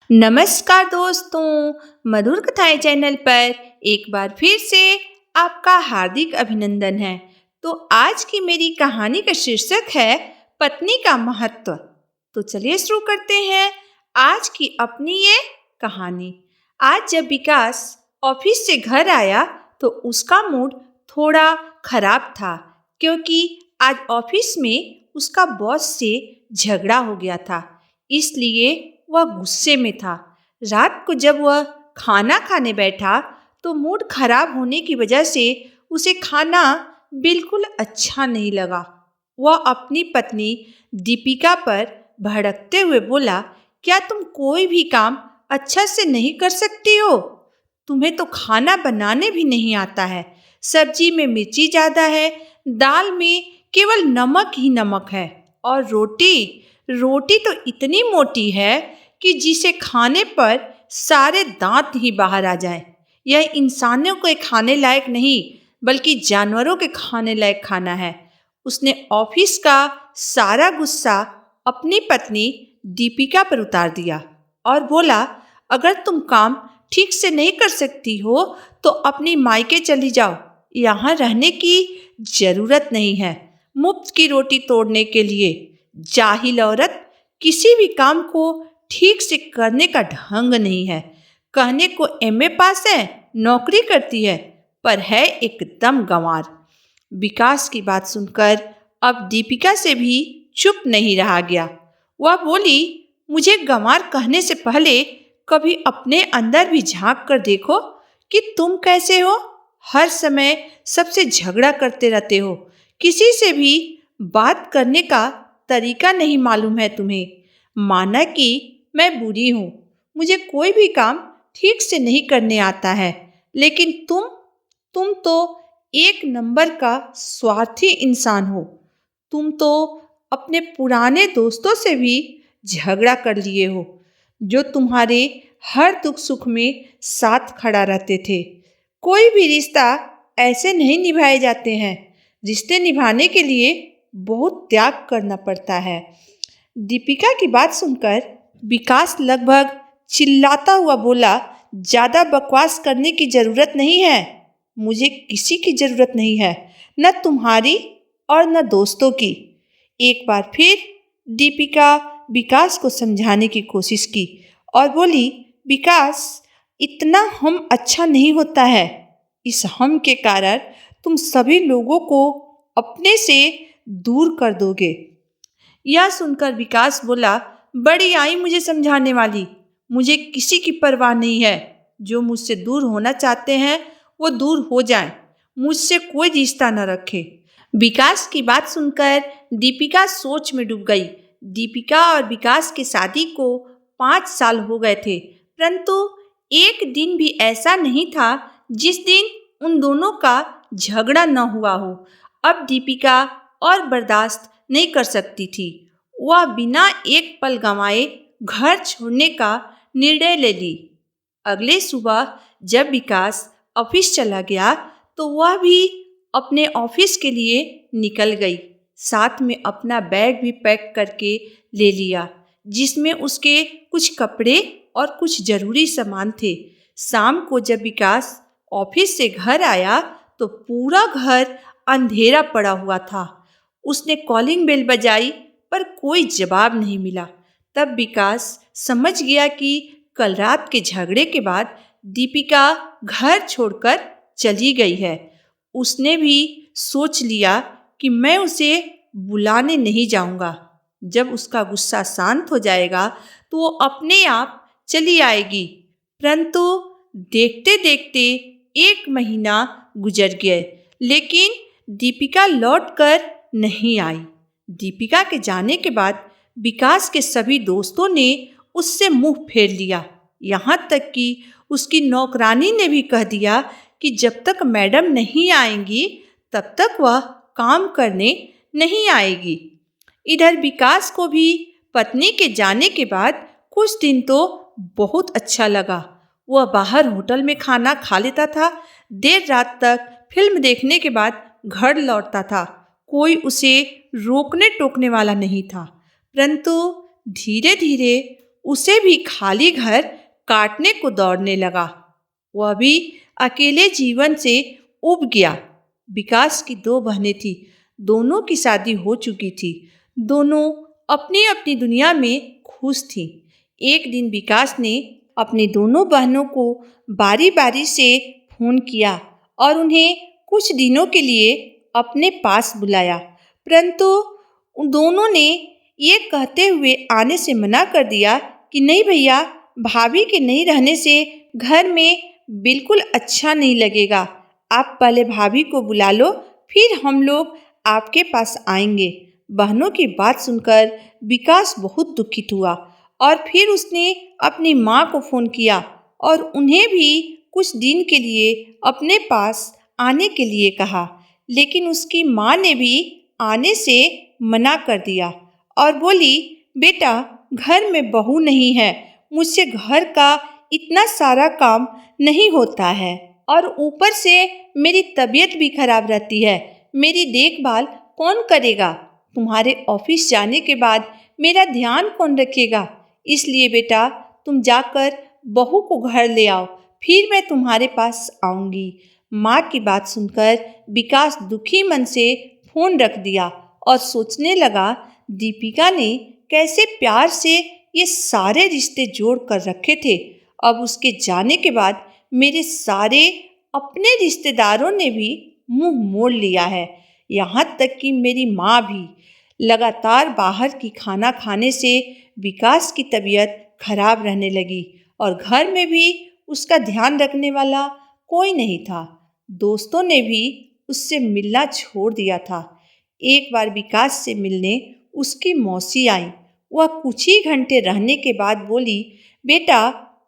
नमस्कार दोस्तों, मधुर कथाएं चैनल पर एक बार फिर से आपका हार्दिक अभिनंदन है। तो आज की मेरी कहानी का शीर्षक है पत्नी का महत्व। तो चलिए शुरू करते हैं आज की अपनी ये कहानी। आज जब विकास ऑफिस से घर आया तो उसका मूड थोड़ा खराब था, क्योंकि आज ऑफिस में उसका बॉस से झगड़ा हो गया था। इसलिए वह गुस्से में था। रात को जब वह खाना खाने बैठा तो मूड खराब होने की वजह से उसे खाना बिल्कुल अच्छा नहीं लगा। वह अपनी पत्नी दीपिका पर भड़कते हुए बोला, क्या तुम कोई भी काम अच्छा से नहीं कर सकती हो? तुम्हें तो खाना बनाने भी नहीं आता है। सब्जी में मिर्ची ज़्यादा है, दाल में केवल नमक ही नमक है, और रोटी तो इतनी मोटी है कि जिसे खाने पर सारे दांत ही बाहर आ जाएं। यह इंसानों के खाने लायक नहीं, बल्कि जानवरों के खाने लायक खाना है। उसने ऑफिस का सारा गुस्सा अपनी पत्नी दीपिका पर उतार दिया और बोला, अगर तुम काम ठीक से नहीं कर सकती हो तो अपनी मायके चली जाओ। यहाँ रहने की जरूरत नहीं है मुफ्त की रोटी तोड़ने के लिए। जाहिल औरत, किसी भी काम को ठीक से करने का ढंग नहीं है। कहने को एमए पास है, नौकरी करती है, पर है एकदम गंवार। विकास की बात सुनकर अब दीपिका से भी चुप नहीं रहा गया। वह बोली, मुझे गंवार कहने से पहले कभी अपने अंदर भी झांक कर देखो कि तुम कैसे हो। हर समय सबसे झगड़ा करते रहते हो। किसी से भी बात करने का तरीका नहीं मालूम है तुम्हें। माना कि मैं बुरी हूँ, मुझे कोई भी काम ठीक से नहीं करने आता है, लेकिन तुम तो एक नंबर का स्वार्थी इंसान हो। तुम तो अपने पुराने दोस्तों से भी झगड़ा कर लिए हो, जो तुम्हारे हर दुख सुख में साथ खड़ा रहते थे। कोई भी रिश्ता ऐसे नहीं निभाए जाते हैं। रिश्ते निभाने के लिए बहुत त्याग करना पड़ता है। दीपिका की बात सुनकर विकास लगभग चिल्लाता हुआ बोला, ज़्यादा बकवास करने की ज़रूरत नहीं है। मुझे किसी की ज़रूरत नहीं है, न तुम्हारी और न दोस्तों की। एक बार फिर दीपिका विकास को समझाने की कोशिश की और बोली, विकास, इतना हम अच्छा नहीं होता है। इस हम के कारण तुम सभी लोगों को अपने से दूर कर दोगे। यह सुनकर विकास बोला, बड़ी आई मुझे समझाने वाली। मुझे किसी की परवाह नहीं है। जो मुझसे दूर होना चाहते हैं वो दूर हो जाएं। मुझसे कोई रिश्ता न रखे। विकास की बात सुनकर दीपिका सोच में डूब गई। दीपिका और विकास की शादी को 5 साल हो गए थे, परंतु एक दिन भी ऐसा नहीं था जिस दिन उन दोनों का झगड़ा न हुआ हो। अब दीपिका और बर्दाश्त नहीं कर सकती थी। वह बिना एक पल गंवाए घर छोड़ने का निर्णय ले ली। अगले सुबह जब विकास ऑफिस चला गया तो वह भी अपने ऑफिस के लिए निकल गई। साथ में अपना बैग भी पैक करके ले लिया, जिसमें उसके कुछ कपड़े और कुछ जरूरी सामान थे। शाम को जब विकास ऑफिस से घर आया तो पूरा घर अंधेरा पड़ा हुआ था। उसने कॉलिंग बेल बजाई, पर कोई जवाब नहीं मिला। तब विकास समझ गया कि कल रात के झगड़े के बाद दीपिका घर छोड़कर चली गई है। उसने भी सोच लिया कि मैं उसे बुलाने नहीं जाऊंगा। जब उसका गुस्सा शांत हो जाएगा तो वो अपने आप चली आएगी। परंतु देखते देखते 1 महीना गुजर गया, लेकिन दीपिका लौटकर नहीं आई। दीपिका के जाने के बाद विकास के सभी दोस्तों ने उससे मुंह फेर लिया। यहाँ तक कि उसकी नौकरानी ने भी कह दिया कि जब तक मैडम नहीं आएंगी तब तक वह काम करने नहीं आएगी। इधर विकास को भी पत्नी के जाने के बाद कुछ दिन तो बहुत अच्छा लगा। वह बाहर होटल में खाना खा लेता था। देर रात तक फिल्म देखने के बाद घर लौटता था। कोई उसे रोकने टोकने वाला नहीं था। परंतु धीरे धीरे उसे भी खाली घर काटने को दौड़ने लगा। वह भी अकेले जीवन से उब गया। विकास की दो बहनें थी, दोनों की शादी हो चुकी थी, दोनों अपनी अपनी दुनिया में खुश थी। एक दिन विकास ने अपनी दोनों बहनों को बारी बारी से फोन किया और उन्हें कुछ दिनों के लिए अपने पास बुलाया, परंतु उन दोनों ने ये कहते हुए आने से मना कर दिया कि नहीं भैया, भाभी के नहीं रहने से घर में बिल्कुल अच्छा नहीं लगेगा। आप पहले भाभी को बुला लो, फिर हम लोग आपके पास आएंगे। बहनों की बात सुनकर विकास बहुत दुखित हुआ और फिर उसने अपनी माँ को फ़ोन किया और उन्हें भी कुछ दिन के लिए अपने पास आने के लिए कहा, लेकिन उसकी माँ ने भी आने से मना कर दिया और बोली, बेटा घर में बहू नहीं है, मुझसे घर का इतना सारा काम नहीं होता है और ऊपर से मेरी तबीयत भी खराब रहती है, मेरी देखभाल कौन करेगा? तुम्हारे ऑफिस जाने के बाद मेरा ध्यान कौन रखेगा? इसलिए बेटा तुम जाकर बहू को घर ले आओ, फिर मैं तुम्हारे पास आऊँगी। माँ की बात सुनकर विकास दुखी मन से फ़ोन रख दिया और सोचने लगा, दीपिका ने कैसे प्यार से ये सारे रिश्ते जोड़ कर रखे थे, अब उसके जाने के बाद मेरे सारे अपने रिश्तेदारों ने भी मुंह मोड़ लिया है, यहाँ तक कि मेरी माँ भी। लगातार बाहर की खाना खाने से विकास की तबीयत खराब रहने लगी और घर में भी उसका ध्यान रखने वाला कोई नहीं था। दोस्तों ने भी उससे मिलना छोड़ दिया था। एक बार विकास से मिलने उसकी मौसी आई। वह कुछ ही घंटे रहने के बाद बोली, बेटा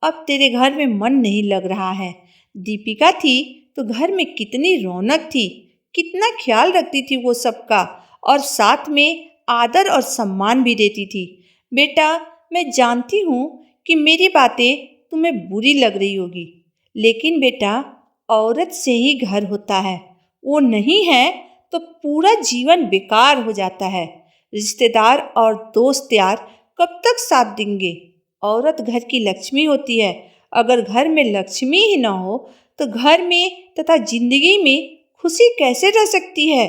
अब तेरे घर में मन नहीं लग रहा है। दीपिका थी तो घर में कितनी रौनक थी, कितना ख्याल रखती थी वो सबका और साथ में आदर और सम्मान भी देती थी। बेटा मैं जानती हूँ कि मेरी बातें तुम्हें बुरी लग रही होगी, लेकिन बेटा औरत से ही घर होता है, वो नहीं है तो पूरा जीवन बेकार हो जाता है। रिश्तेदार और दोस्त यार कब तक साथ देंगे? औरत घर की लक्ष्मी होती है। अगर घर में लक्ष्मी ही ना हो तो घर में तथा जिंदगी में खुशी कैसे रह सकती है?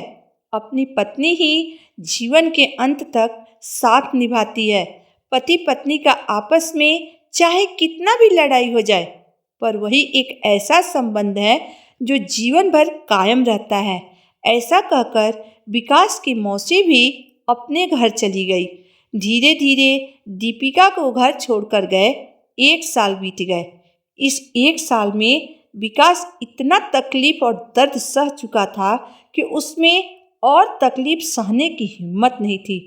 अपनी पत्नी ही जीवन के अंत तक साथ निभाती है। पति पत्नी का आपस में चाहे कितना भी लड़ाई हो जाए, पर वही एक ऐसा संबंध है जो जीवन भर कायम रहता है। ऐसा कहकर विकास की मौसी भी अपने घर चली गई। धीरे धीरे दीपिका को घर छोड़कर गए। 1 साल बीत गए। इस 1 साल में विकास इतना तकलीफ और दर्द सह चुका था कि उसमें और तकलीफ सहने की हिम्मत नहीं थी।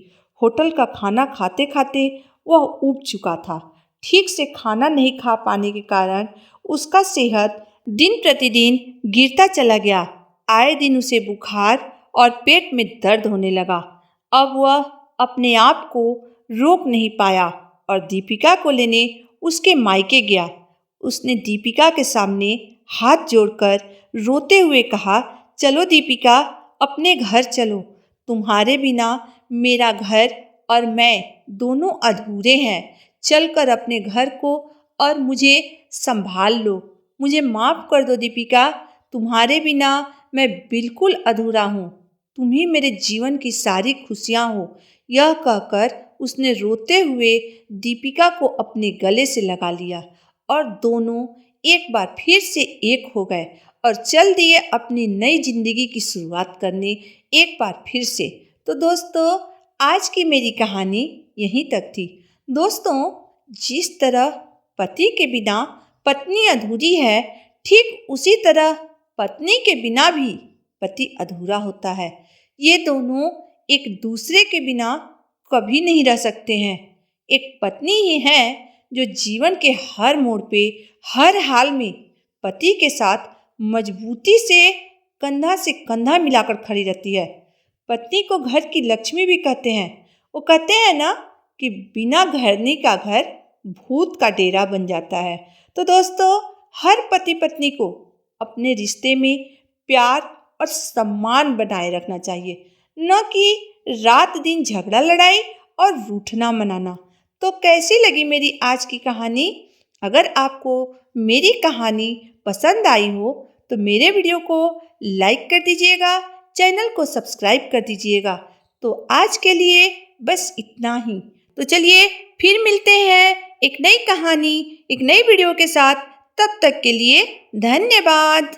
होटल का खाना खाते खाते वह ऊब चुका था। ठीक से खाना नहीं खा पाने के कारण उसका सेहत दिन प्रतिदिन गिरता चला गया। आए दिन उसे बुखार और पेट में दर्द होने लगा। अब वह अपने आप को रोक नहीं पाया और दीपिका को लेने उसके मायके गया। उसने दीपिका के सामने हाथ जोड़कर रोते हुए कहा, चलो दीपिका, अपने घर चलो। तुम्हारे बिना मेरा घर और मैं दोनों अधूरे हैं। चलकर अपने घर को और मुझे संभाल लो। मुझे माफ़ कर दो दीपिका, तुम्हारे बिना मैं बिल्कुल अधूरा हूँ। तुम ही मेरे जीवन की सारी खुशियाँ हो। यह कहकर उसने रोते हुए दीपिका को अपने गले से लगा लिया और दोनों एक बार फिर से एक हो गए और चल दिए अपनी नई जिंदगी की शुरुआत करने एक बार फिर से। तो दोस्तों आज की मेरी कहानी यहीं तक थी। दोस्तों जिस तरह पति के बिना पत्नी अधूरी है, ठीक उसी तरह पत्नी के बिना भी पति अधूरा होता है। ये दोनों एक दूसरे के बिना कभी नहीं रह सकते हैं। एक पत्नी ही है जो जीवन के हर मोड़ पे हर हाल में पति के साथ मजबूती से कंधा मिलाकर खड़ी रहती है। पत्नी को घर की लक्ष्मी भी कहते हैं। वो कहते हैं ना कि बिना घरनी का घर भूत का डेरा बन जाता है। तो दोस्तों हर पति पत्नी को अपने रिश्ते में प्यार और सम्मान बनाए रखना चाहिए, न कि रात दिन झगड़ा लड़ाई और रूठना मनाना। तो कैसी लगी मेरी आज की कहानी? अगर आपको मेरी कहानी पसंद आई हो तो मेरे वीडियो को लाइक कर दीजिएगा, चैनल को सब्सक्राइब कर दीजिएगा। तो आज के लिए बस इतना ही। तो चलिए फिर मिलते हैं एक नई कहानी, एक नई वीडियो के साथ। तब तक के लिए धन्यवाद।